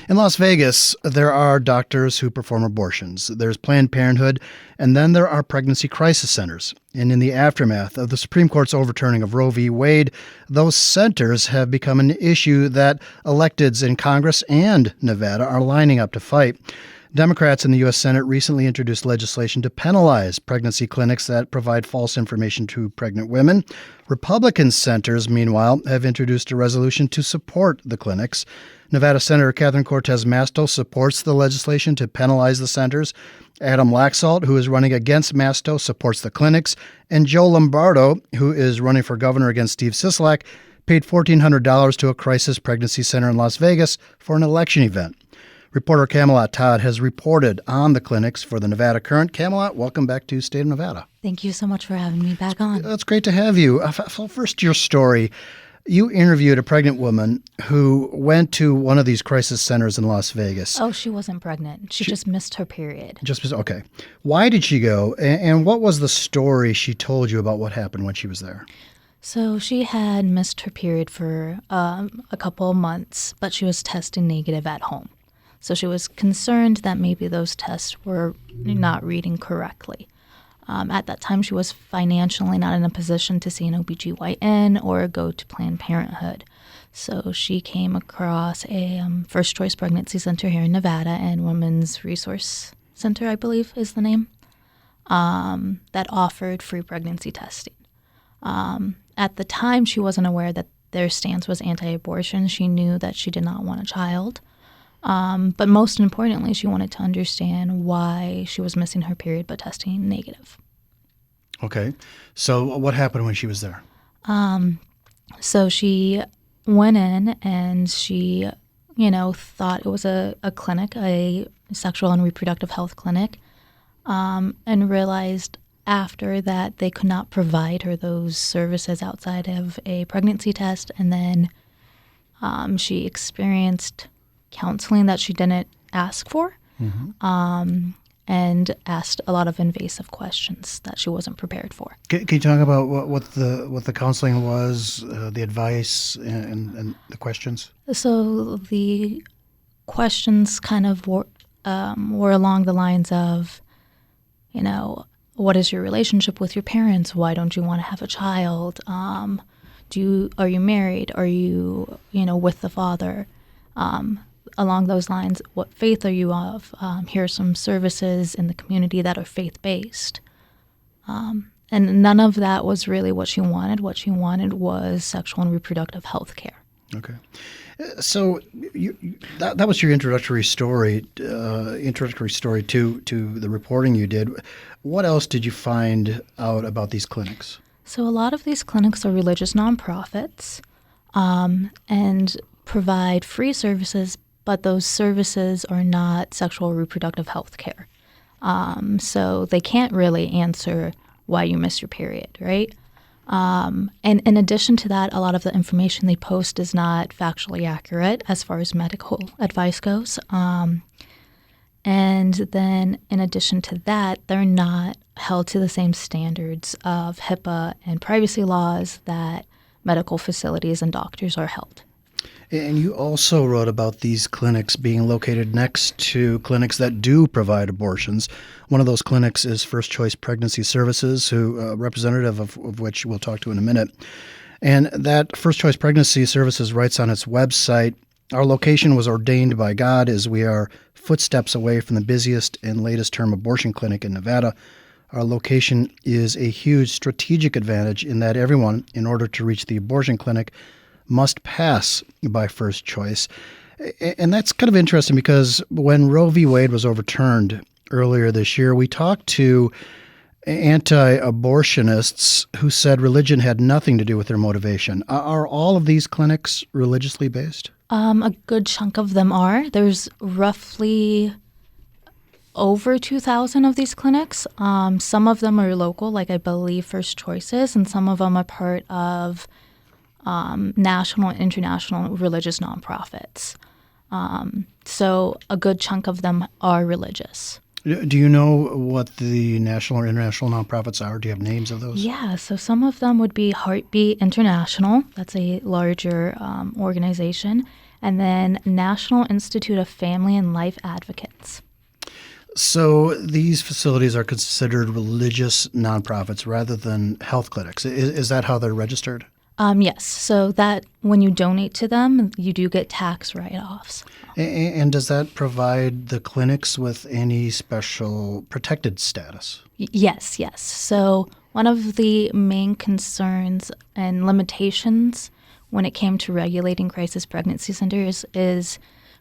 In Las Vegas, there are doctors who perform abortions. There's Planned Parenthood, and then there are pregnancy crisis centers. And in the aftermath of the Supreme Court's overturning of Roe v. Wade, those centers have become an issue that electeds in Congress and Nevada are lining up to fight. Democrats in the U.S. Senate recently introduced legislation to penalize pregnancy clinics that provide false information to pregnant women. Republican senators, meanwhile, have introduced a resolution to support the clinics. Nevada Senator Catherine Cortez Masto supports the legislation to penalize the centers. Adam Laxalt, who is running against Masto, supports the clinics. And Joe Lombardo, who is running for governor against Steve Sisolak, paid $1,400 to a crisis pregnancy center in Las Vegas for an election event. Reporter Camalot Todd has reported on the clinics for the Nevada Current. Camalot, welcome back to State of Nevada. Thank you so much for having me back on. It's great to have you. First, your story. You interviewed a pregnant woman who went to one of these crisis centers in Las Vegas. Oh, she wasn't pregnant. She just missed her period. Okay. Why did she go, and what was the story she told you about what happened when she was there? So she had missed her period for a couple of months, but she was testing negative at home. So she was concerned that maybe those tests were not reading correctly. At that time, she was financially not in a position to see an OBGYN or go to Planned Parenthood. So she came across a First Choice Pregnancy Center here in Nevada, and Women's Resource Center, I believe is the name, that offered free pregnancy testing. At the time, she wasn't aware that their stance was anti-abortion. She knew that she did not want a child. But most importantly, she wanted to understand why she was missing her period but testing negative. Okay. So what happened when she was there? So she went in and she, thought it was a clinic, a sexual and reproductive health clinic, and realized after that they could not provide her those services outside of a pregnancy test. And then she experienced counseling that she didn't ask for, and asked a lot of invasive questions that she wasn't prepared for. Can you talk about what the counseling was, the advice, and the questions? So the questions kind of were along the lines of, what is your relationship with your parents? Why don't you want to have a child? Are you married? Are you, with the father? Along those lines, what faith are you of? Here are some services in the community that are faith-based. And none of that was really what she wanted. What she wanted was sexual and reproductive health care. Okay. So that was your introductory story to the reporting you did. What else did you find out about these clinics? So a lot of these clinics are religious nonprofits and provide free services, but those services are not sexual reproductive health care. So they can't really answer why you miss your period, right? And in addition to that, a lot of the information they post is not factually accurate as far as medical advice goes. And then in addition to that, they're not held to the same standards of HIPAA and privacy laws that medical facilities and doctors are held. And you also wrote about these clinics being located next to clinics that do provide abortions. One of those clinics is First Choice Pregnancy Services, a representative of which we'll talk to in a minute. And that First Choice Pregnancy Services writes on its website, "Our location was ordained by God as we are footsteps away from the busiest and latest term abortion clinic in Nevada. Our location is a huge strategic advantage in that everyone, in order to reach the abortion clinic, must pass by First Choice." And that's kind of interesting because when Roe v. Wade was overturned earlier this year, we talked to anti-abortionists who said religion had nothing to do with their motivation. Are all of these clinics religiously based? A good chunk of them are. There's roughly over 2,000 of these clinics. Some of them are local, like I believe First Choice is, and some of them are part of national and international religious nonprofits. So a good chunk of them are religious. Do you know what the national or international nonprofits are? Do you have names of those? Yeah, so some of them would be Heartbeat International. That's a larger organization. and then National Institute of Family and Life Advocates. So these facilities are considered religious nonprofits rather than health clinics. Is that how they're registered? Yes. So that when you donate to them, you do get tax write-offs. And does that provide the clinics with any special protected status? Yes, yes. So one of the main concerns and limitations when it came to regulating crisis pregnancy centers is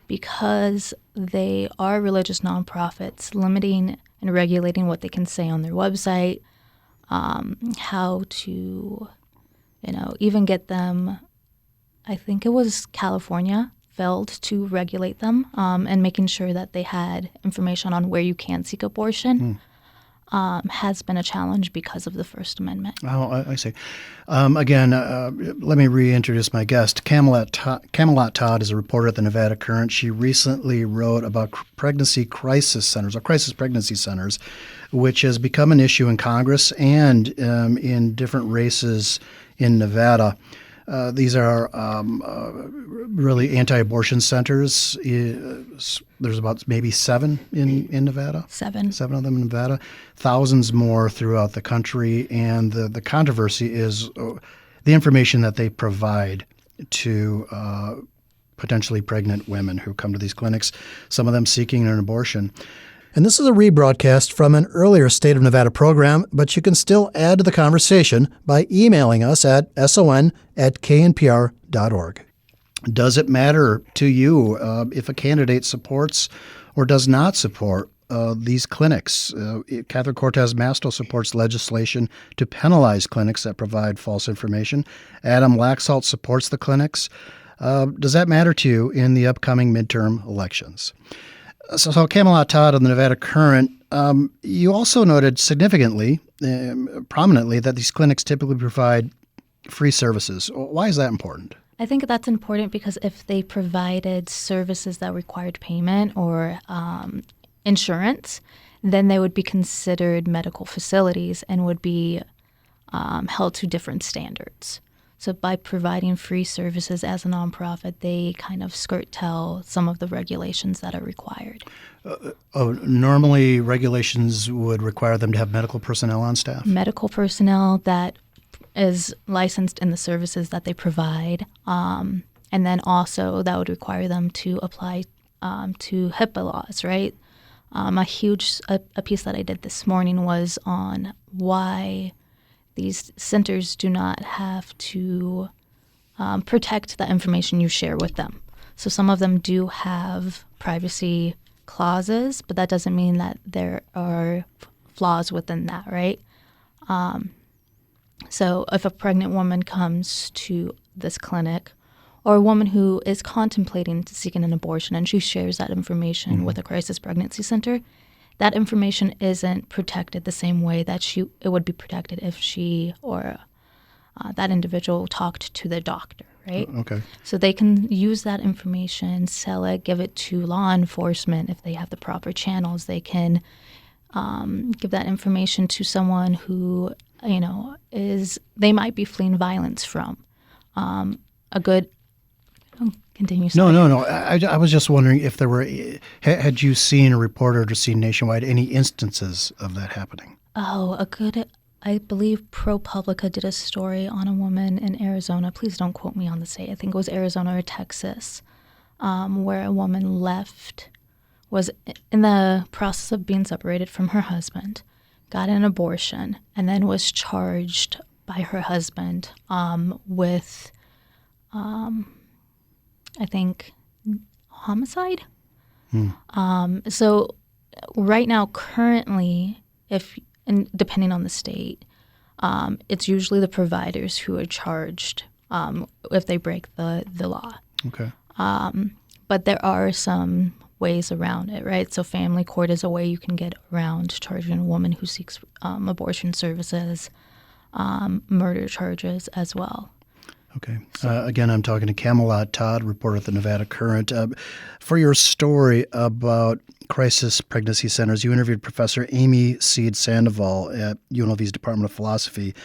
because they are religious nonprofits, limiting and regulating what they can say on their website, how to, even get them. I think it was California failed to regulate them, and making sure that they had information on where you can seek abortion. Has been a challenge because of the First Amendment. Oh, I see. Again, let me reintroduce my guest. Camalot Todd is a reporter at the Nevada Current. She recently wrote about pregnancy crisis centers, or crisis pregnancy centers, which has become an issue in Congress and in different races in Nevada. These are really anti-abortion centers. There's about maybe 7 in Nevada. 7. 7 of them in Nevada. Thousands more throughout the country. And the controversy is the information that they provide to potentially pregnant women who come to these clinics, some of them seeking an abortion. And this is a rebroadcast from an earlier State of Nevada program, but you can still add to the conversation by emailing us at son@knpr.org. Does it matter to you if a candidate supports or does not support these clinics? Catherine Cortez Masto supports legislation to penalize clinics that provide false information. Adam Laxalt supports the clinics. Does that matter to you in the upcoming midterm elections? So Camalot Todd on the Nevada Current, you also noted significantly, prominently, that these clinics typically provide free services. Why is that important? I think that's important because if they provided services that required payment or insurance, then they would be considered medical facilities and would be held to different standards. So by providing free services as a nonprofit, they kind of skirt-tail some of the regulations that are required. Normally, regulations would require them to have medical personnel on staff? Medical personnel that is licensed in the services that they provide. And then also that would require them to apply to HIPAA laws, right? A piece that I did this morning was on why these centers do not have to protect the information you share with them. So some of them do have privacy clauses, but that doesn't mean that there are flaws within that, right? So if a pregnant woman comes to this clinic, or a woman who is contemplating seeking an abortion and she shares that information with a crisis pregnancy center, that information isn't protected the same way that it would be protected if she or that individual talked to their doctor, right? Okay. So they can use that information, sell it, give it to law enforcement if they have the proper channels. They can give that information to someone who, they might be fleeing violence from. Continue. Sorry. No. I was just wondering if there were, had you seen or reported or seen nationwide any instances of that happening? I believe ProPublica did a story on a woman in Arizona. Please don't quote me on the state. I think it was Arizona or Texas, where a woman was in the process of being separated from her husband, got an abortion, and then was charged by her husband with I think, homicide. So right now, currently, depending on the state, it's usually the providers who are charged if they break the law. Okay. But there are some ways around it, right? So family court is a way you can get around charging a woman who seeks abortion services, murder charges as well. Okay. Again, I'm talking to Camalot Todd, reporter at the Nevada Current. For your story about crisis pregnancy centers, you interviewed Professor Amy Seed Sandoval at UNLV's Department of Philosophy.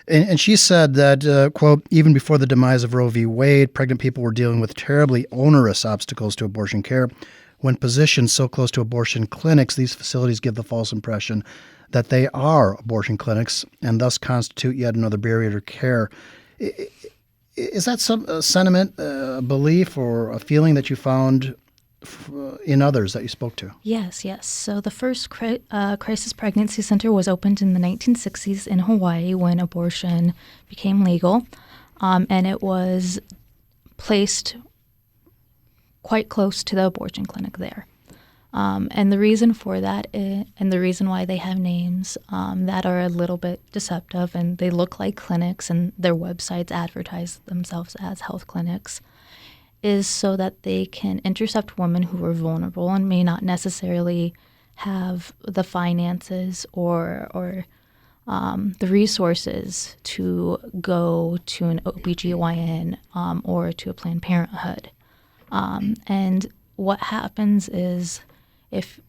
And she said that, quote, even before the demise of Roe v. Wade, pregnant people were dealing with terribly onerous obstacles to abortion care. When positioned so close to abortion clinics, these facilities give the false impression that they are abortion clinics and thus constitute yet another barrier to care. Is that some sentiment, a belief, or a feeling that you found in others that you spoke to? Yes, yes. So the first crisis pregnancy center was opened in the 1960s in Hawaii when abortion became legal, and it was placed quite close to the abortion clinic there. And the reason for that, and the reason why they have names that are a little bit deceptive and they look like clinics and their websites advertise themselves as health clinics, is so that they can intercept women who are vulnerable and may not necessarily have the finances or the resources to go to an OBGYN or to a Planned Parenthood. And what happens is, if,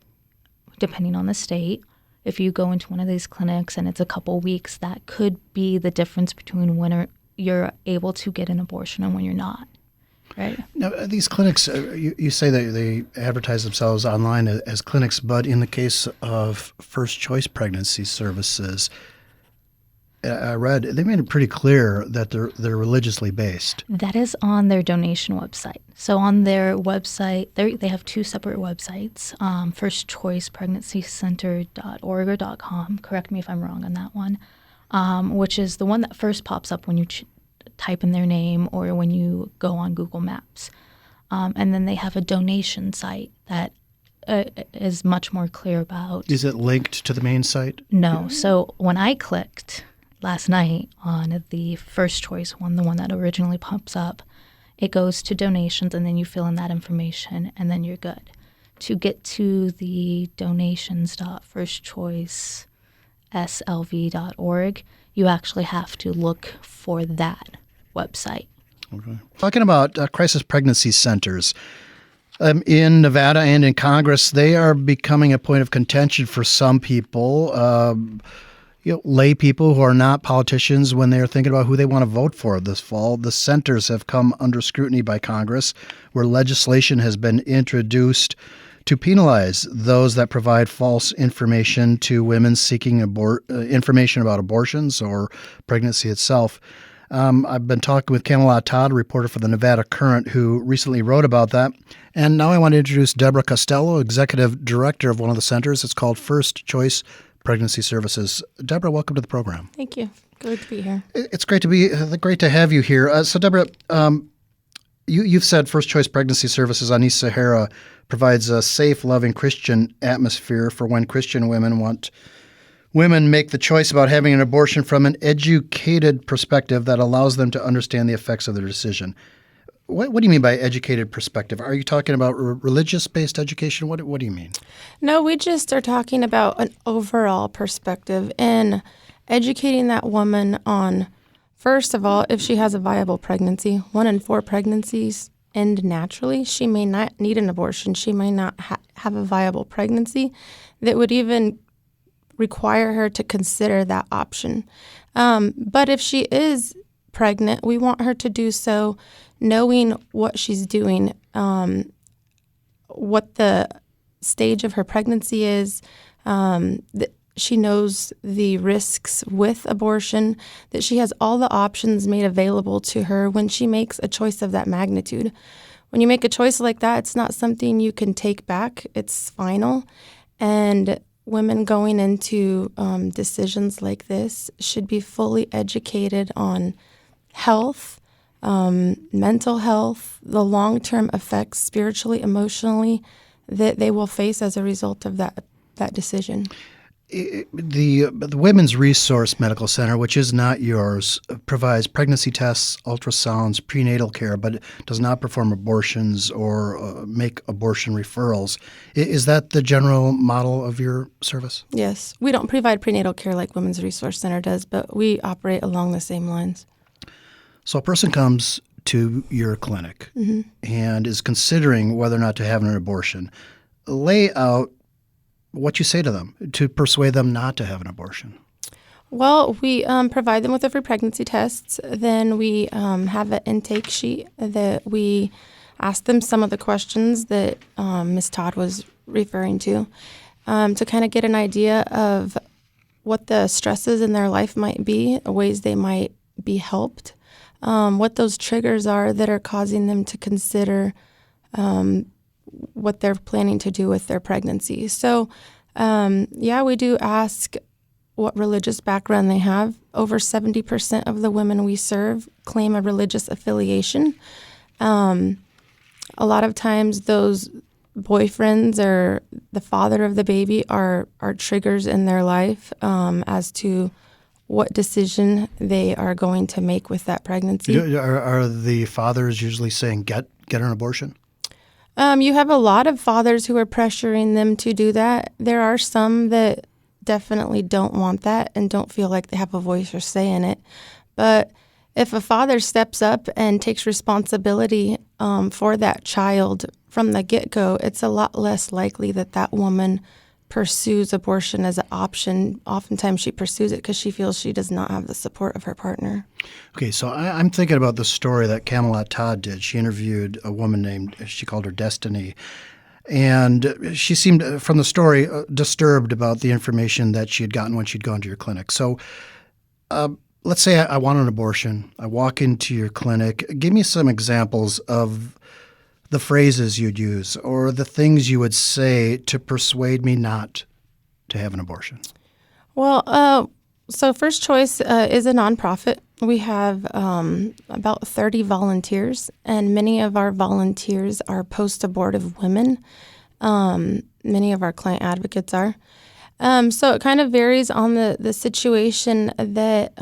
depending on the state, if you go into one of these clinics and it's a couple weeks, that could be the difference between when you're able to get an abortion and when you're not. Right. Now, these clinics, you say that they advertise themselves online as clinics, but in the case of first choice pregnancy services, I read they made it pretty clear that they're religiously based. That is on their donation website. So on their website, they have two separate websites, firstchoicepregnancycenter.org or .com. Correct me if I'm wrong on that one, which is the one that first pops up when you type in their name or when you go on Google Maps. And then they have a donation site that is much more clear about. Is it linked to the main site? No. So when I clicked last night on the first choice one, the one that originally pops up, it goes to donations and then you fill in that information and then you're good. To get to the donations.firstchoiceslv.org, you actually have to look for that website. Okay. Talking about crisis pregnancy centers, in Nevada and in Congress, they are becoming a point of contention for some people, lay people who are not politicians when they are thinking about who they want to vote for this fall. The centers have come under scrutiny by Congress, where legislation has been introduced to penalize those that provide false information to women seeking information about abortions or pregnancy itself. I've been talking with Camalot Todd, a reporter for the Nevada Current, who recently wrote about that. And now I want to introduce Deborah Costello, executive director of one of the centers. It's called First Choice Pregnancy Services. Deborah, welcome to the program. Thank you. Good to be here. It's great to have you here. So, Deborah, you've said First Choice Pregnancy Services on East Sahara provides a safe, loving Christian atmosphere for when Christian women make the choice about having an abortion from an educated perspective that allows them to understand the effects of their decision. What do you mean by educated perspective? Are you talking about religious-based education? What do you mean? No, we just are talking about an overall perspective and educating that woman on, first of all, if she has a viable pregnancy. 1 in 4 pregnancies end naturally. She may not need an abortion. She may not have a viable pregnancy that would even require her to consider that option. But if she is pregnant, we want her to do so knowing what she's doing, what the stage of her pregnancy is, that she knows the risks with abortion, that she has all the options made available to her when she makes a choice of that magnitude. When you make a choice like that, it's not something you can take back. It's final. And women going into decisions like this should be fully educated on health, mental health, the long-term effects spiritually, emotionally that they will face as a result of that decision. The Women's Resource Medical Center, which is not yours, provides pregnancy tests, ultrasounds, prenatal care, but does not perform abortions or make abortion referrals. Is that the general model of your service? Yes. We don't provide prenatal care like Women's Resource Center does, but we operate along the same lines. So a person comes to your clinic and is considering whether or not to have an abortion. Lay out what you say to them to persuade them not to have an abortion. Well, we provide them with a free pregnancy test. Then we have an intake sheet that we ask them some of the questions that Ms. Todd was referring to kind of get an idea of what the stresses in their life might be, ways they might be helped, what those triggers are that are causing them to consider what they're planning to do with their pregnancy. So, we do ask what religious background they have. Over 70% of the women we serve claim a religious affiliation. A lot of times those boyfriends or the father of the baby are triggers in their life as to what decision they are going to make with that pregnancy. Are the fathers usually saying, get an abortion? You have a lot of fathers who are pressuring them to do that. There are some that definitely don't want that and don't feel like they have a voice or say in it. But if a father steps up and takes responsibility for that child from the get-go, it's a lot less likely that that woman pursues abortion as an option. Oftentimes she pursues it because she feels she does not have the support of her partner. Okay, so I'm thinking about the story that Camalot Todd did. She interviewed a woman named, she called her Destiny, and she seemed, from the story, disturbed about the information that she had gotten when she'd gone to your clinic. So let's say I want an abortion. I walk into your clinic. Give me some examples of the phrases you'd use or the things you would say to persuade me not to have an abortion. Well, so First Choice is a nonprofit. We have about 30 volunteers, and many of our volunteers are post-abortive women. Many of our client advocates are. So it kind of varies on the situation that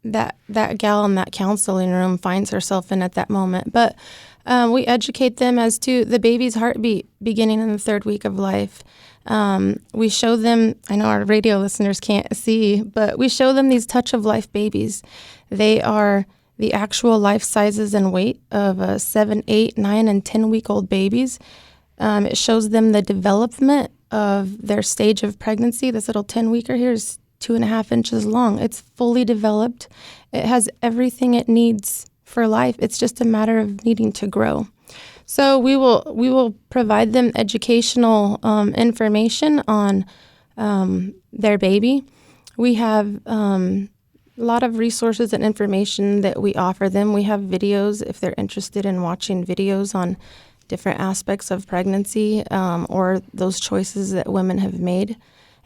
that gal in that counseling room finds herself in at that moment. But we educate them as to the baby's heartbeat beginning in the 3rd week of life. We show them, I know our radio listeners can't see, but we show them these touch-of-life babies. They are the actual life sizes and weight of 7, 8, 9, and 10-week-old babies. It shows them the development of their stage of pregnancy. This little 10-weeker here is 2.5 inches long. It's fully developed. It has everything it needs for life. It's just a matter of needing to grow. So we will provide them educational information on their baby. We have a lot of resources and information that we offer them. We have videos if they're interested in watching videos on different aspects of pregnancy or those choices that women have made.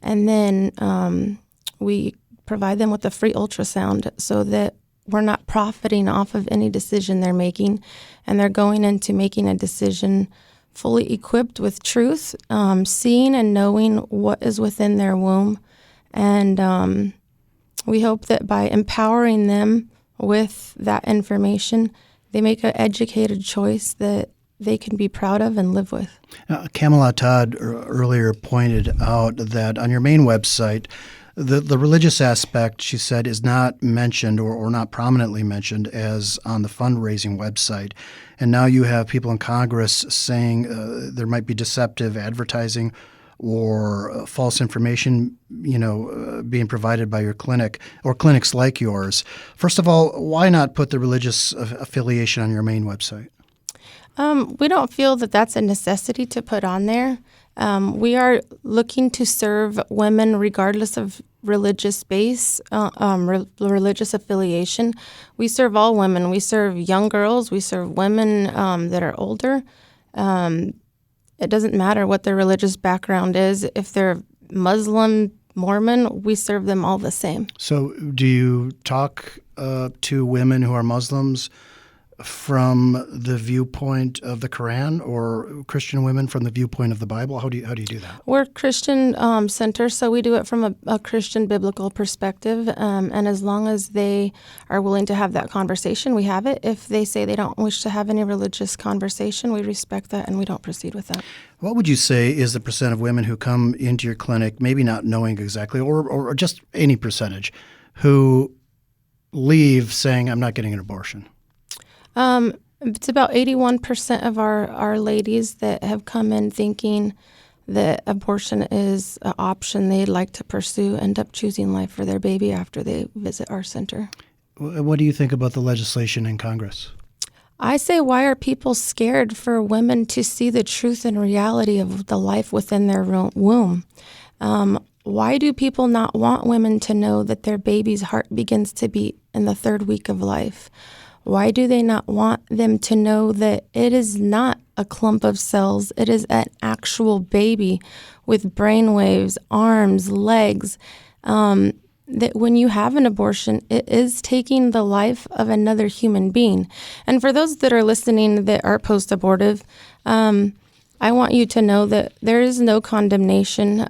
And then we provide them with a free ultrasound so that we're not profiting off of any decision they're making, and they're going into making a decision fully equipped with truth, seeing and knowing what is within their womb. And we hope that by empowering them with that information, they make an educated choice that they can be proud of and live with. Camalot Todd earlier pointed out that on your main website, the religious aspect, she said, is not mentioned or not prominently mentioned as on the fundraising website. And now you have people in Congress saying there might be deceptive advertising or false information, being provided by your clinic or clinics like yours. First of all, why not put the religious affiliation on your main website? We don't feel that that's a necessity to put on there. We are looking to serve women regardless of religious base, religious affiliation. We serve all women. We serve young girls. We serve women that are older. It doesn't matter what their religious background is. If they're Muslim, Mormon, we serve them all the same. So do you talk to women who are Muslims from the viewpoint of the Quran, or Christian women from the viewpoint of the Bible? How do you do that? We're Christian center, so we do it from a Christian biblical perspective. And as long as they are willing to have that conversation, we have it. If they say they don't wish to have any religious conversation, we respect that and we don't proceed with that. What would you say is the percent of women who come into your clinic, maybe not knowing exactly, or just any percentage, who leave saying, I'm not getting an abortion? It's about 81% of our ladies that have come in thinking that abortion is an option they'd like to pursue, end up choosing life for their baby after they visit our center. What do you think about the legislation in Congress? I say, why are people scared for women to see the truth and reality of the life within their womb? Why do people not want women to know that their baby's heart begins to beat in the 3rd week of life? Why do they not want them to know that it is not a clump of cells, it is an actual baby with brain waves, arms, legs, that when you have an abortion, it is taking the life of another human being. And for those that are listening that are post-abortive, I want you to know that there is no condemnation.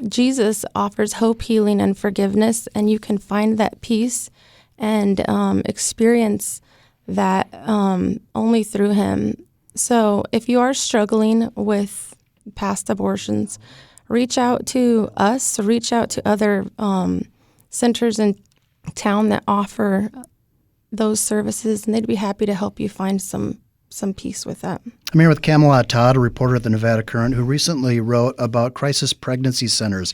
Jesus offers hope, healing, and forgiveness, and you can find that peace and experience that only through him. So if you are struggling with past abortions, reach out to us, reach out to other centers in town that offer those services, and they'd be happy to help you find some peace with that. I'm here with Camalot Todd, a reporter at the Nevada Current, who recently wrote about crisis pregnancy centers,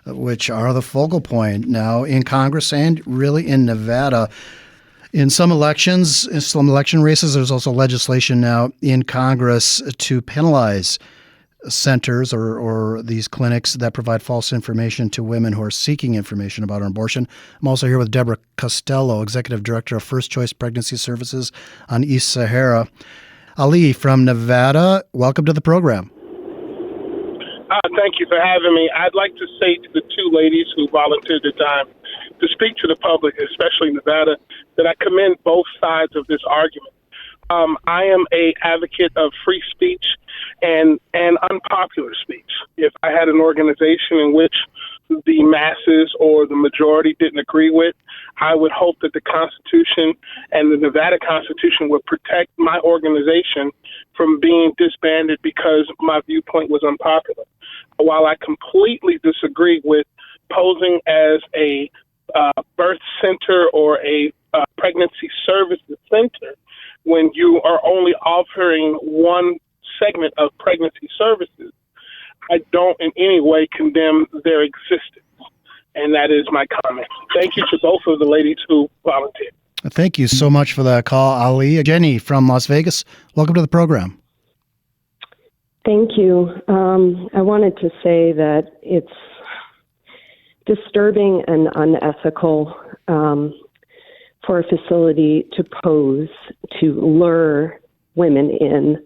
which are the focal point now in Congress and really in Nevada. In some elections, in some election races, there's also legislation now in Congress to penalize centers or these clinics that provide false information to women who are seeking information about an abortion. I'm also here with Deborah Costello, Executive Director of First Choice Pregnancy Services on East Sahara. Ali from Nevada, welcome to the program. Thank you for having me. I'd like to say to the two ladies who volunteered their time to speak to the public, especially Nevada, that I commend both sides of this argument. I am an advocate of free speech and unpopular speech. If I had an organization in which the masses or the majority didn't agree with, I would hope that the Constitution and the Nevada Constitution would protect my organization from being disbanded because my viewpoint was unpopular. While I completely disagree with posing as a birth center or a pregnancy services center, when you are only offering one segment of pregnancy services, I don't in any way condemn their existence. And that is my comment. Thank you to both of the ladies who volunteered. Thank you so much for that call, Ali. Jenny from Las Vegas, welcome to the program. Thank you. I wanted to say that it's disturbing and unethical for a facility to pose, to lure women in,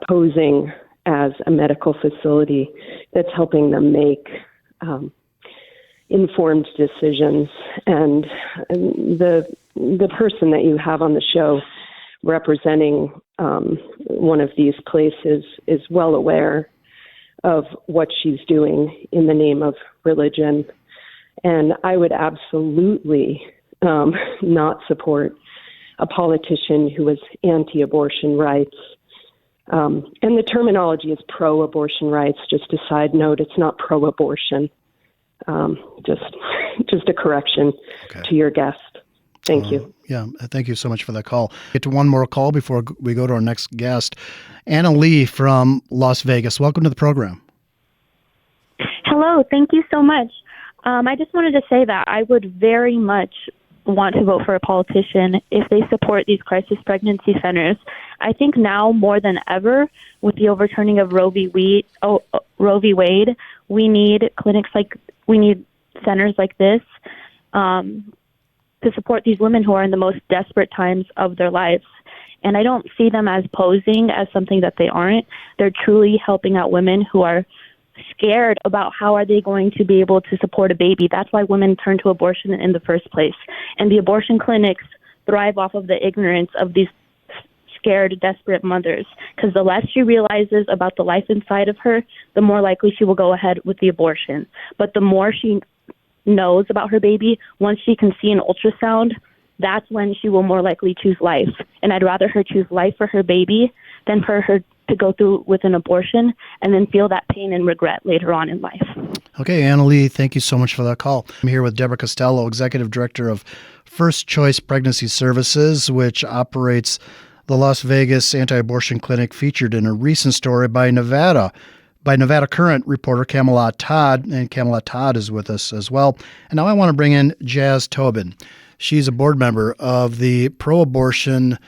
posing as a medical facility that's helping them make informed decisions. And the person that you have on the show representing one of these places is well aware of what she's doing in the name of religion. And I would absolutely not support a politician who is anti-abortion rights. And the terminology is pro-abortion rights. Just a side note, it's not pro-abortion. Just a correction to your guest. Thank you. Yeah, thank you so much for that call. Get to one more call before we go to our next guest. Anna Lee from Las Vegas, welcome to the program. Hello, thank you so much. I just wanted to say that I would very much want to vote for a politician if they support these crisis pregnancy centers. I think now more than ever, with the overturning of Roe v. Wade, we need centers like this to support these women who are in the most desperate times of their lives. And I don't see them as posing as something that they aren't. They're truly helping out women who are scared about how are they going to be able to support a baby. That's why women turn to abortion in the first place. And the abortion clinics thrive off of the ignorance of these scared, desperate mothers, because the less she realizes about the life inside of her, the more likely she will go ahead with the abortion. But the more she knows about her baby, once she can see an ultrasound, that's when she will more likely choose life. And I'd rather her choose life for her baby than for her to go through with an abortion and then feel that pain and regret later on in life. Okay, Anna Lee, thank you so much for that call. I'm here with Deborah Costello, Executive Director of First Choice Pregnancy Services, which operates the Las Vegas anti-abortion clinic featured in a recent story by Nevada, by Nevada Current reporter Camalot Todd, and Camalot Todd is with us as well. And now I want to bring in Jazz Tobin. She's a board member of the pro-abortion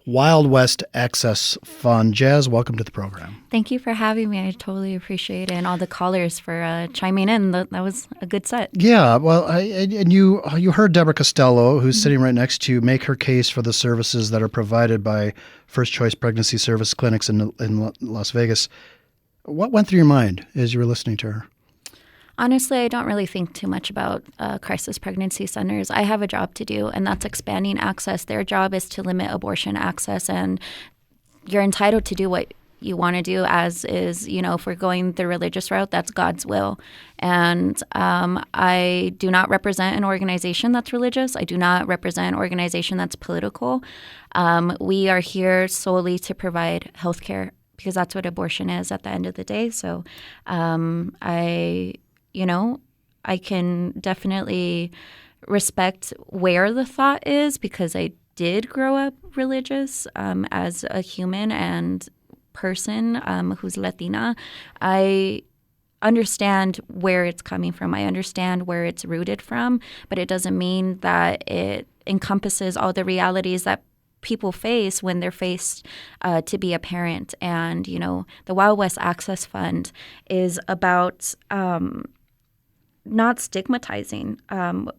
Wild West Access Fund. Jazz, welcome to the program. Thank you for having me. I totally appreciate it, and all the callers for chiming in. That was a good set. Yeah, well, you heard Deborah Costello, who's sitting right next to you, make her case for the services that are provided by First Choice Pregnancy Service clinics in Las Vegas. What went through your mind as you were listening to her? Honestly, I don't really think too much about crisis pregnancy centers. I have a job to do, and that's expanding access. Their job is to limit abortion access, and you're entitled to do what you want to do, as is, if we're going the religious route, that's God's will. And I do not represent an organization that's religious. I do not represent an organization that's political. We are here solely to provide health care, because that's what abortion is at the end of the day. So I can definitely respect where the thought is, because I did grow up religious as a human and person who's Latina. I understand where it's coming from. I understand where it's rooted from, but it doesn't mean that it encompasses all the realities that people face when they're faced to be a parent. And, the Wild West Access Fund is about not stigmatizing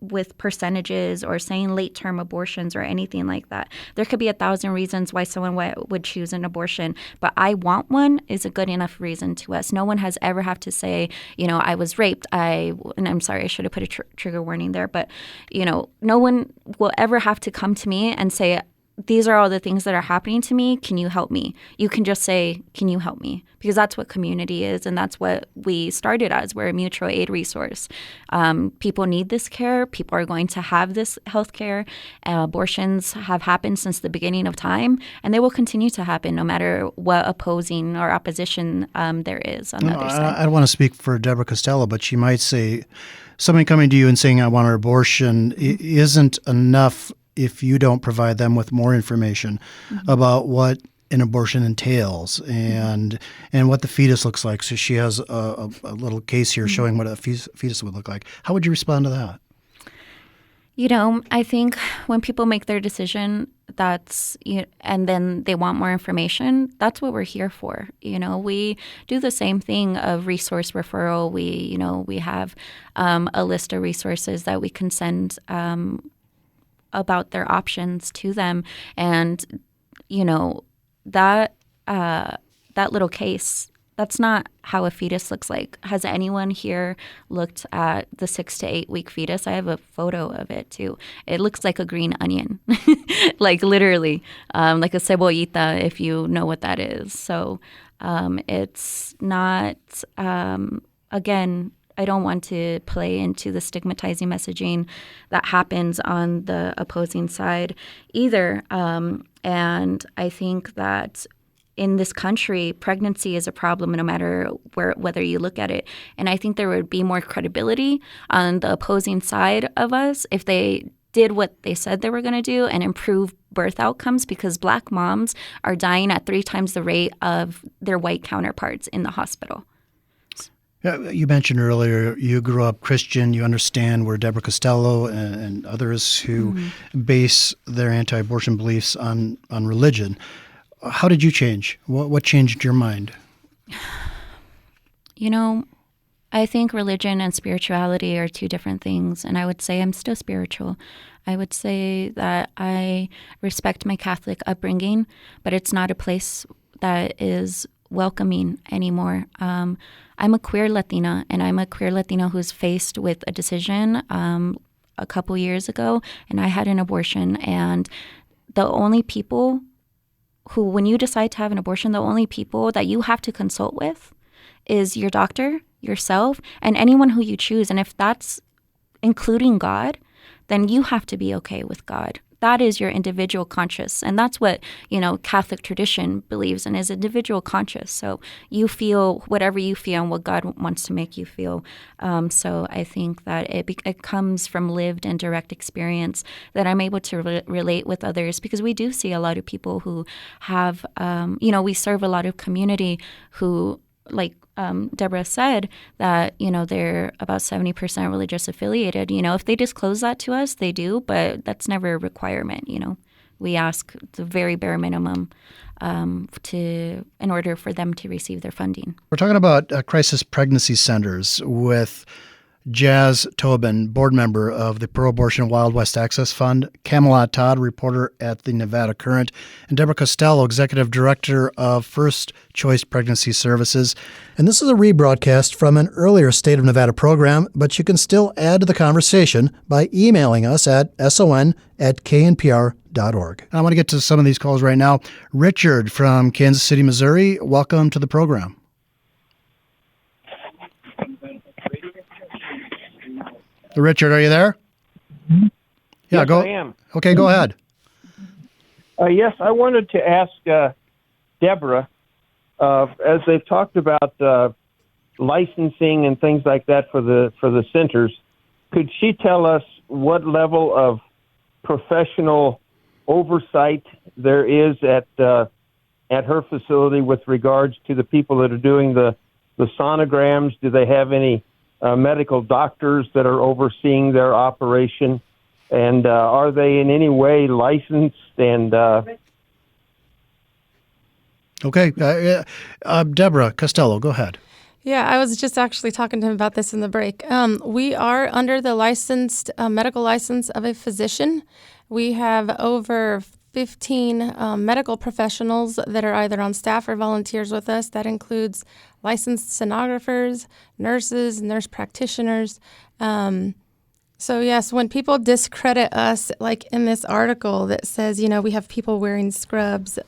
with percentages or saying late-term abortions or anything like that. There could be 1,000 reasons why someone would choose an abortion, but I want one is a good enough reason to us. No one has ever have to say, I was raped. And I'm sorry, I should have put a trigger warning there, but, no one will ever have to come to me and say, these are all the things that are happening to me. Can you help me? You can just say, can you help me? Because that's what community is, and that's what we started as. We're a mutual aid resource. People need this care. People are going to have this health care. Abortions have happened since the beginning of time, and they will continue to happen no matter what opposing or opposition there is on the other side. I don't want to speak for Deborah Costello, but she might say, somebody coming to you and saying, I want an abortion, isn't enough if you don't provide them with more information about what an abortion entails and what the fetus looks like. So she has a little case here showing what a fetus would look like. How would you respond to that? I think when people make their decision, and then they want more information, that's what we're here for. We do the same thing of resource referral. We have a list of resources that we can send about their options to them. And, that little case, that's not how a fetus looks like. Has anyone here looked at the 6 to 8 week fetus? I have a photo of it too. It looks like a green onion, like literally, like a cebollita, if you know what that is. So it's not, again, I don't want to play into the stigmatizing messaging that happens on the opposing side either. And I think that in this country, pregnancy is a problem no matter whether you look at it. And I think there would be more credibility on the opposing side of us if they did what they said they were going to do and improve birth outcomes, because Black moms are dying at 3 times the rate of their white counterparts in the hospital. Yeah, you mentioned earlier you grew up Christian. You understand where Deborah Costello and others who base their anti-abortion beliefs on religion. How did you change? What changed your mind? I think religion and spirituality are 2 different things, and I would say I'm still spiritual. I would say that I respect my Catholic upbringing, but it's not a place that is welcoming anymore. I'm a queer Latina, and I'm a queer Latina who's faced with a decision a couple years ago, and I had an abortion. And the only people who, when you decide to have an abortion, the only people that you have to consult with is your doctor, yourself, and anyone who you choose. And if that's including God, then you have to be okay with God. That is your individual conscience. And that's what, Catholic tradition believes in, is individual conscience. So you feel whatever you feel and what God wants to make you feel. So I think that it comes from lived and direct experience that I'm able to relate with others, because we do see a lot of people who have, we serve a lot of community who like Deborah said, that, they're about 70% religious affiliated. If they disclose that to us, they do, but that's never a requirement. We ask the very bare minimum in order for them to receive their funding. We're talking about crisis pregnancy centers with Jazz Tobin, board member of the Pro-Abortion Wild West Access Fund, Camalot Todd, reporter at the Nevada Current, and Deborah Costello, executive director of First Choice Pregnancy Services. And this is a rebroadcast from an earlier State of Nevada program, but you can still add to the conversation by emailing us at son@knpr.org. I want to get to some of these calls right now. Richard from Kansas City, Missouri, welcome to the program. Richard, are you there? Yeah, yes, go. I am. Okay, go ahead. Yes, I wanted to ask Deborah, as they've talked about licensing and things like that for the centers, could she tell us what level of professional oversight there is at her facility with regards to the people that are doing the sonograms? Do they have any medical doctors that are overseeing their operation? And are they in any way licensed? And Okay. Deborah Costello, go ahead. Yeah, I was just actually talking to him about this in the break. We are under the licensed medical license of a physician. We have over 15 medical professionals that are either on staff or volunteers with us. That includes licensed sonographers, nurses, nurse practitioners. So yes, when people discredit us, like in this article that says, we have people wearing scrubs,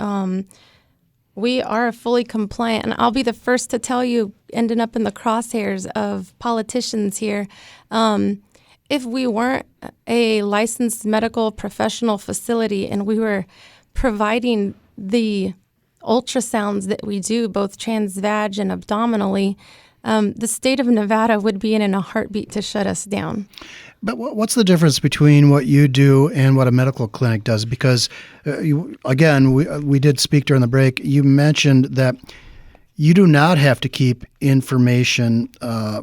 we are fully compliant. And I'll be the first to tell you, ending up in the crosshairs of politicians here, if we weren't a licensed medical professional facility and we were providing the ultrasounds that we do, both transvag and abdominally, the state of Nevada would be in a heartbeat to shut us down. But what's the difference between what you do and what a medical clinic does? Because, we did speak during the break. You mentioned that you do not have to keep information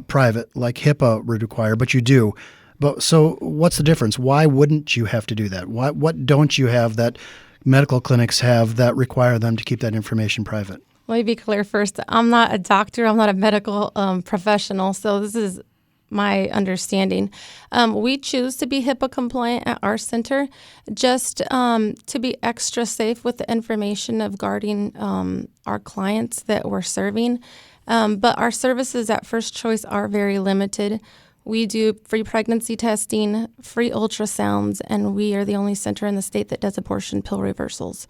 private like HIPAA would require, but you do. But so what's the difference? Why wouldn't you have to do that? What don't you have that medical clinics have that require them to keep that information private? Let me be clear first. I'm not a doctor. I'm not a medical professional. So this is my understanding. We choose to be HIPAA compliant at our center just to be extra safe with the information of guarding our clients that we're serving. But our services at First Choice are very limited. We do free pregnancy testing, free ultrasounds, and we are the only center in the state that does abortion pill reversals.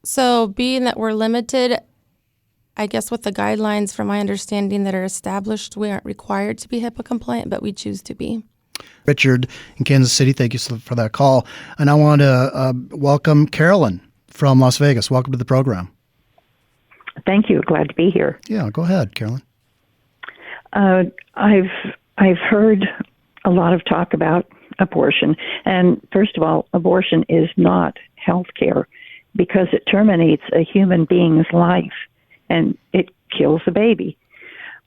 So being that we're limited, I guess with the guidelines, from my understanding, that are established, we aren't required to be HIPAA compliant, but we choose to be. Richard in Kansas City, thank you for that call. And I want to welcome Carolyn from Las Vegas. Welcome to the program. Thank you. Glad to be here. Yeah, go ahead, Carolyn. I've heard a lot of talk about abortion. And first of all, abortion is not health care because it terminates a human being's life and it kills the baby.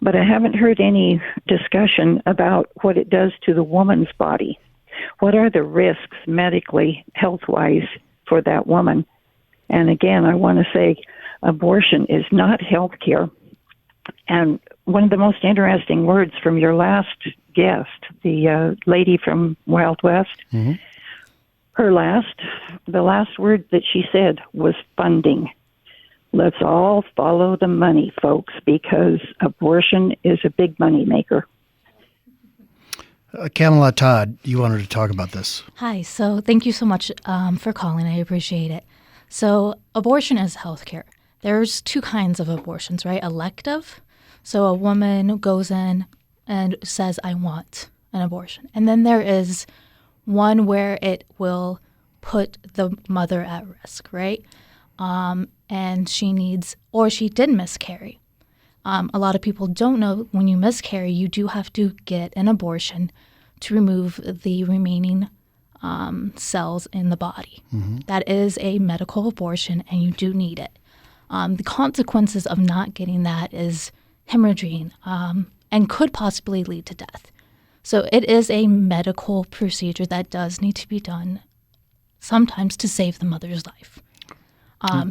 But I haven't heard any discussion about what it does to the woman's body. What are the risks medically, health-wise, for that woman? And again, I want to say abortion is not health care. And one of the most interesting words from your last guest, the lady from Wild West, the last word that she said was funding. Let's all follow the money, folks, because abortion is a big money maker. Camalot Todd, you wanted to talk about this. Hi, so thank you so much for calling. I appreciate it. So abortion is healthcare. There's two kinds of abortions, right? Elective. So a woman goes in and says, I want an abortion. And then there is one where it will put the mother at risk, right? And she needs, or she did miscarry. A lot of people don't know when you miscarry, you do have to get an abortion to remove the remaining cells in the body. That is a medical abortion, and you do need it. The consequences of not getting that is hemorrhaging and could possibly lead to death. So it is a medical procedure that does need to be done sometimes to save the mother's life.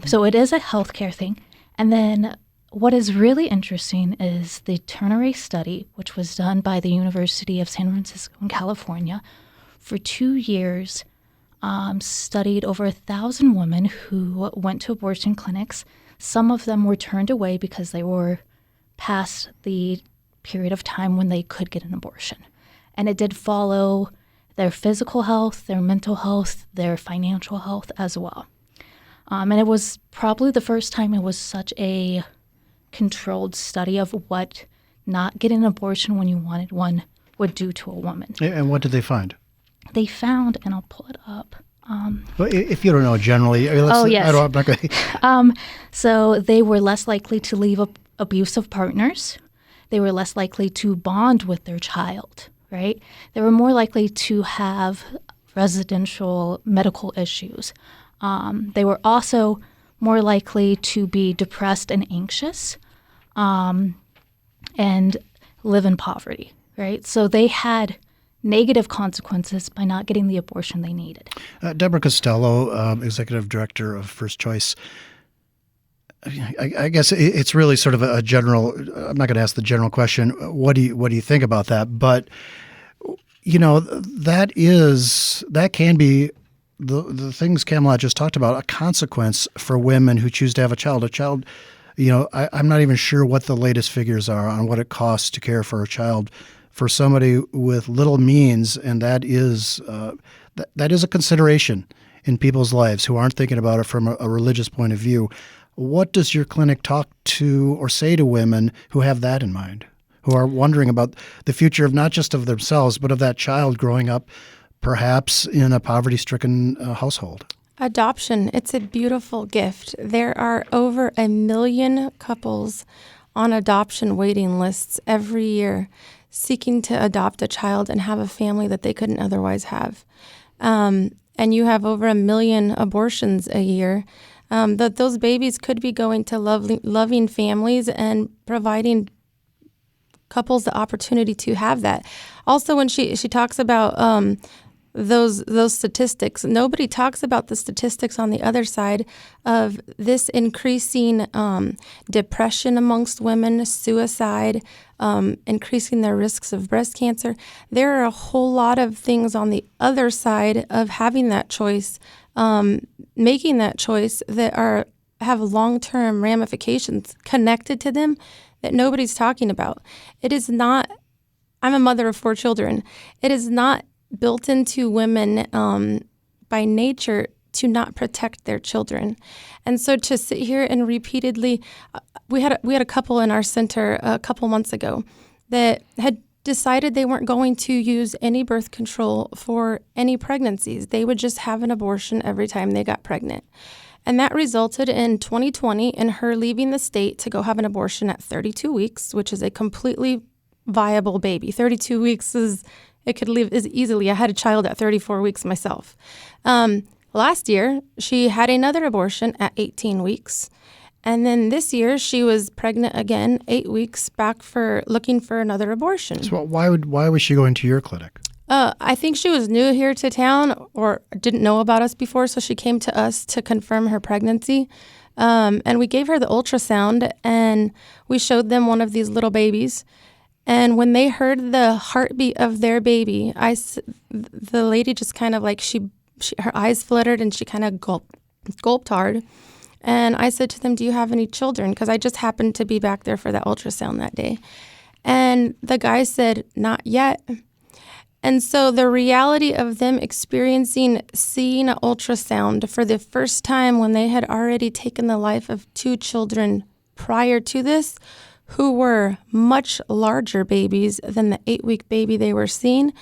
So it is a healthcare thing. And then what is really interesting is the Ternary Study, which was done by the University of San Francisco in California for 2 years, studied over 1,000 women who went to abortion clinics. Some of them were turned away because they were past the period of time when they could get an abortion. And it did follow their physical health, their mental health, their financial health as well. And it was probably the first time it was such a controlled study of what not getting an abortion when you wanted one would do to a woman. And what did they find? They found, and I'll pull it up. Well, if you don't know generally, yes. I'm not gonna... So they were less likely to leave abusive partners. They were less likely to bond with their child, right? They were more likely to have residential medical issues. They were also more likely to be depressed and anxious and live in poverty, right? So they had negative consequences by not getting the abortion they needed. Deborah Costello, Executive Director of First Choice. I guess it's really sort of a general. I'm not going to ask the general question. What do you think about that? But that can be the things Camalot just talked about, a consequence for women who choose to have a child. I'm not even sure what the latest figures are on what it costs to care for a child for somebody with little means, and that is a consideration in people's lives who aren't thinking about it from a religious point of view. What does your clinic talk to or say to women who have that in mind, who are wondering about the future of not just of themselves, but of that child growing up perhaps in a poverty-stricken household? Adoption, it's a beautiful gift. There are over 1 million couples on adoption waiting lists every year seeking to adopt a child and have a family that they couldn't otherwise have. And you have over 1 million abortions a year. That those babies could be going to loving families and providing couples the opportunity to have that. Also, when she talks about those statistics, nobody talks about the statistics on the other side of this increasing depression amongst women, suicide, increasing their risks of breast cancer. There are a whole lot of things on the other side of having that choice, making that choice that have long-term ramifications connected to them that nobody's talking about. It is not, I'm a mother of 4 children. It is not built into women by nature to not protect their children. And so to sit here and repeatedly, we had a couple in our center a couple months ago that had decided they weren't going to use any birth control for any pregnancies. They would just have an abortion every time they got pregnant. And that resulted in 2020 in her leaving the state to go have an abortion at 32 weeks, which is a completely viable baby. 32 weeks it could leave as easily. I had a child at 34 weeks myself. Last year, she had another abortion at 18 weeks. And then this year, she was pregnant again, 8 weeks, back for looking for another abortion. So why was she going to your clinic? I think she was new here to town or didn't know about us before, so she came to us to confirm her pregnancy. And we gave her the ultrasound, and we showed them one of these little babies. And when they heard the heartbeat of their baby, the lady just kind of like, her eyes fluttered and she kind of gulped hard. And I said to them, "Do you have any children?" Because I just happened to be back there for that ultrasound that day. And the guy said, "Not yet." And so the reality of them seeing an ultrasound for the first time when they had already taken the life of 2 children prior to this, who were much larger babies than the 8-week baby they were seeing,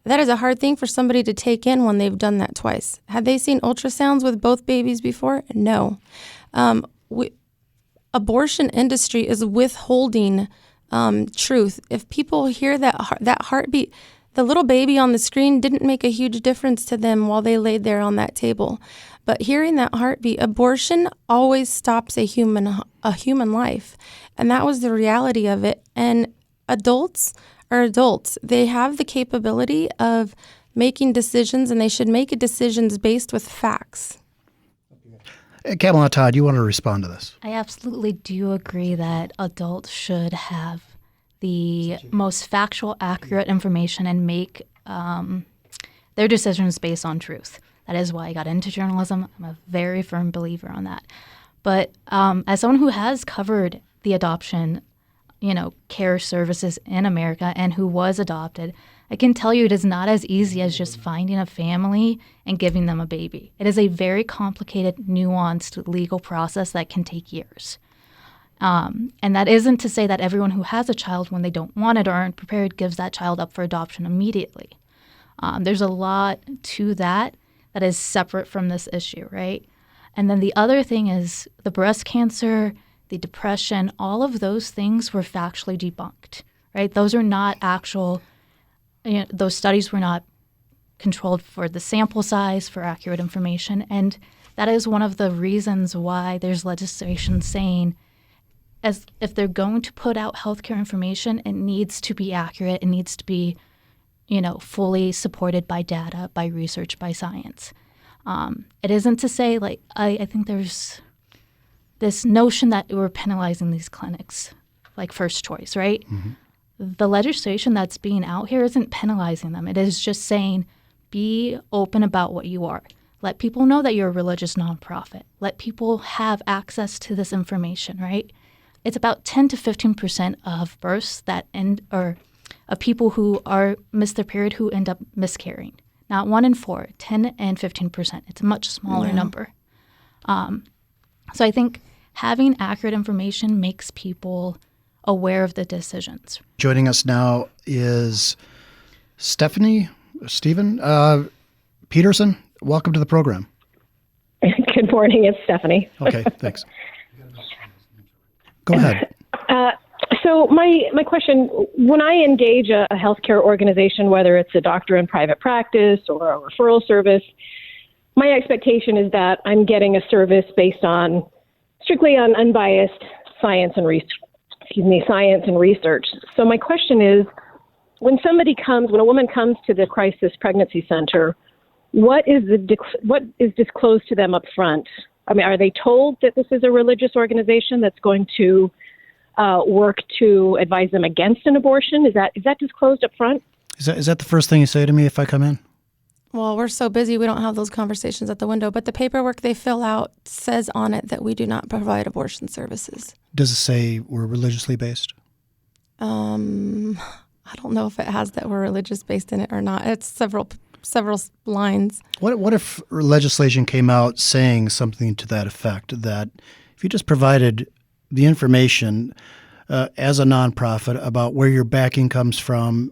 that is a hard thing for somebody to take in when they've done that twice. Had they seen ultrasounds with both babies before? No. Abortion industry is withholding truth. If people hear that heartbeat, The little baby on the screen didn't make a huge difference to them while they laid there on that table. But hearing that heartbeat, abortion always stops a human life. And that was the reality of it. And adults are adults. They have the capability of making decisions, and they should make decisions based with facts. Camalot, Todd, you want to respond to this? I absolutely do agree that adults should have the most factual, accurate information and make their decisions based on truth. That is why I got into journalism. I'm a very firm believer on that. But as someone who has covered the adoption, care services in America and who was adopted, I can tell you it is not as easy as just finding a family and giving them a baby. It is a very complicated, nuanced legal process that can take years. And that isn't to say that everyone who has a child when they don't want it or aren't prepared gives that child up for adoption immediately. There's a lot to that is separate from this issue, right? And then the other thing is the breast cancer, the depression, all of those things were factually debunked, right? Those are not actual, those studies were not controlled for the sample size, for accurate information. And that is one of the reasons why there's legislation saying as if they're going to put out healthcare information, it needs to be accurate. It needs to be, fully supported by data, by research, by science. It isn't to say, I think there's this notion that we're penalizing these clinics, like first choice, right? Mm-hmm. The legislation that's being out here isn't penalizing them. It is just saying, be open about what you are. Let people know that you're a religious nonprofit. Let people have access to this information, right? It's about 10 to 15% of births that end, or of people who miss their period who end up miscarrying. Not 1 in 4, 10 and 15%. It's a much smaller number. So I think having accurate information makes people aware of the decisions. Joining us now is Stephen Peterson. Welcome to the program. Good morning. It's Stephanie. Okay, thanks. Go ahead. So my question, when I engage a healthcare organization, whether it's a doctor in private practice or a referral service, my expectation is that I'm getting a service based on strictly on unbiased science and research. So my question is, when a woman comes to the crisis pregnancy center, what is disclosed to them up front? I mean, are they told that this is a religious organization that's going to work to advise them against an abortion? Is that disclosed up front? Is that the first thing you say to me if I come in? Well, we're so busy, we don't have those conversations at the window. But the paperwork they fill out says on it that we do not provide abortion services. Does it say we're religiously based? I don't know if it has that we're religious based in it or not. It's several lines. What if legislation came out saying something to that effect, that if you just provided the information as a nonprofit about where your backing comes from,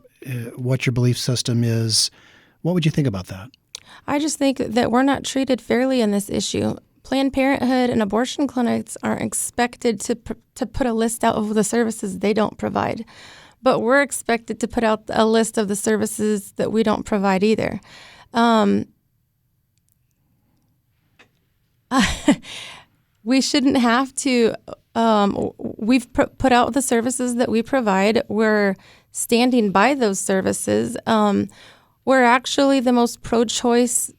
what your belief system is, what would you think about that? I just think that we're not treated fairly in this issue. Planned Parenthood and abortion clinics aren't expected to put a list out of the services they don't provide. But we're expected to put out a list of the services that we don't provide either. We shouldn't have to. We've put out the services that we provide. We're standing by those services. We're actually the most pro-choice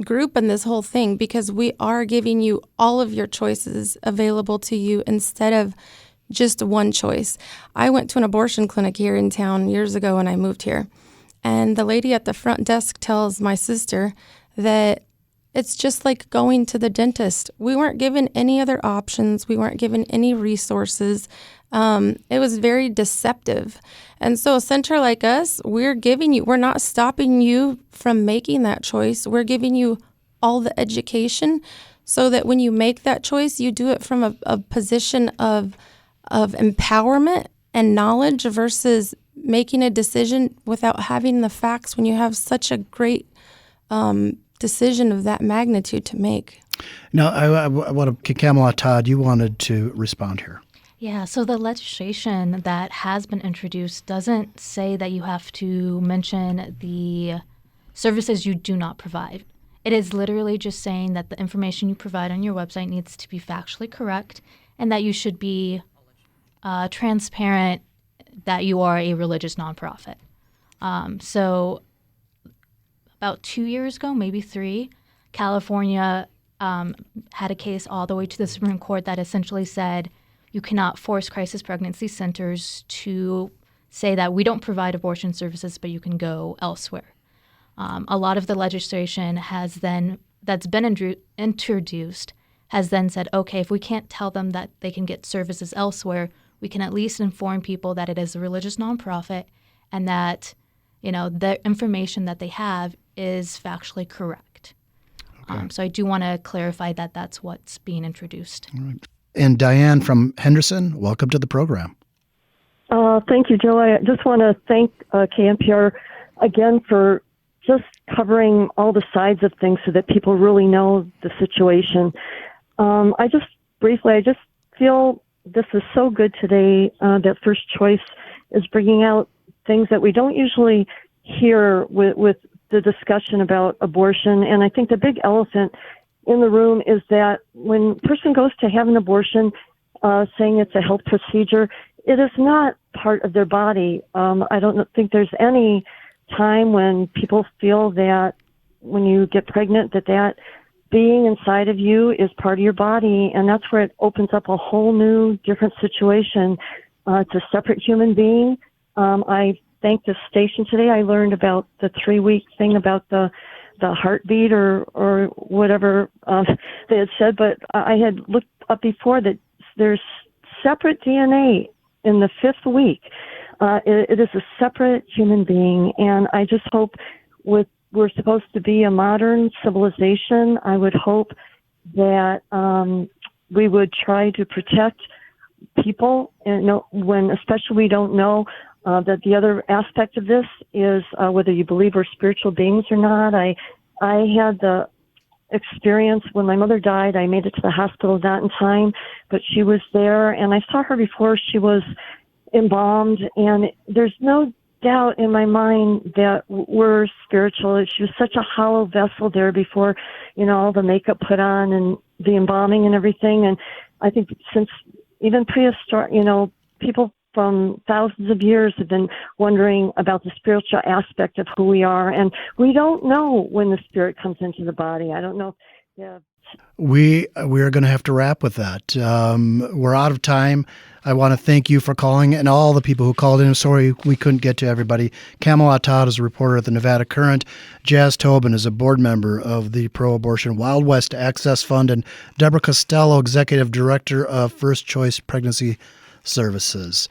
group in this whole thing because we are giving you all of your choices available to you instead of just one choice. I went to an abortion clinic here in town years ago when I moved here, and the lady at the front desk tells my sister that it's just like going to the dentist. We weren't given any other options. We weren't given any resources. It was very deceptive. And so a center like us, we're not stopping you from making that choice. We're giving you all the education so that when you make that choice, you do it from a position of empowerment and knowledge versus making a decision without having the facts when you have such a great decision of that magnitude to make. Now, I want to, Camalot, Todd, you wanted to respond here. Yeah, so the legislation that has been introduced doesn't say that you have to mention the services you do not provide. It is literally just saying that the information you provide on your website needs to be factually correct and that you should be transparent that you are a religious nonprofit. So about 2 years ago, maybe 3, California had a case all the way to the Supreme Court that essentially said you cannot force crisis pregnancy centers to say that we don't provide abortion services, but you can go elsewhere. A lot of the legislation that's been introduced has then said, okay, if we can't tell them that they can get services elsewhere, we can at least inform people that it is a religious nonprofit and that, the information that they have is factually correct. Okay. So I do want to clarify that that's what's being introduced. All right. And Diane from Henderson, welcome to the program. Thank you, Joe. I just want to thank KNPR again for just covering all the sides of things so that people really know the situation. I just feel this is so good today that First Choice is bringing out things that we don't usually hear with the discussion about abortion. And I think the big elephant in the room is that when a person goes to have an abortion, saying it's a health procedure, it is not part of their body. I don't think there's any time when people feel that when you get pregnant that being inside of you is part of your body, and that's where it opens up a whole new different situation. It's a separate human being. I thank the station today. I learned about the 3-week thing about the heartbeat or whatever they had said, but I had looked up before that there's separate DNA in the 5th week. It is a separate human being, and I just hope we're supposed to be a modern civilization. I would hope that we would try to protect people, and especially we don't know that the other aspect of this is whether you believe we're spiritual beings or not. I had the experience when my mother died. I made it to the hospital not in time, but she was there, and I saw her before she was embalmed, and there's no doubt in my mind that we're spiritual. She was such a hollow vessel there before, all the makeup put on and the embalming and everything. And I think since even prehistoric, people from thousands of years have been wondering about the spiritual aspect of who we are. And we don't know when the spirit comes into the body. I don't know. Yeah. We are going to have to wrap with that. We're out of time. I want to thank you for calling and all the people who called in. Sorry we couldn't get to everybody. Camalot Todd is a reporter at the Nevada Current. Jazz Tobin is a board member of the pro-abortion Wild West Access Fund. And Deborah Costello, executive director of First Choice Pregnancy Services.